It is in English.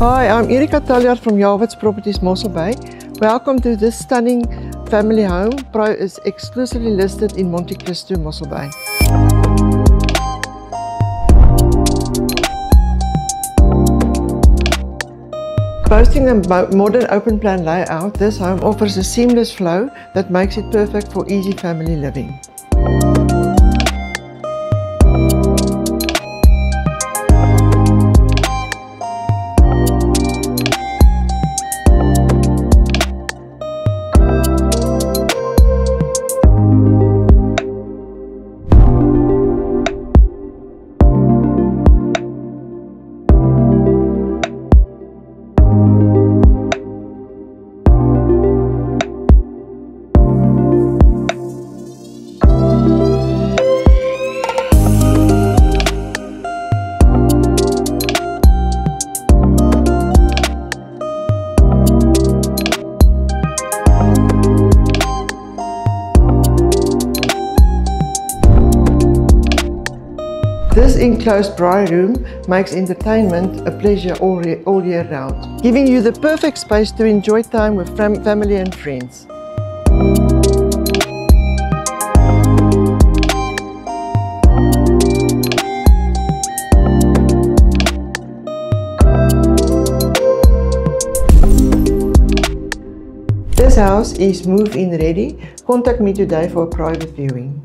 Hi, I'm Erika Taljaard from Javits Properties Mossel Bay. Welcome to this stunning family home. Pro is exclusively listed in Monte Cristo, Mossel Bay. Boasting a modern open plan layout, this home offers a seamless flow that makes it perfect for easy family living. This enclosed dry room makes entertainment a pleasure all year round, giving you the perfect space to enjoy time with family and friends. This house is move-in ready. Contact me today for a private viewing.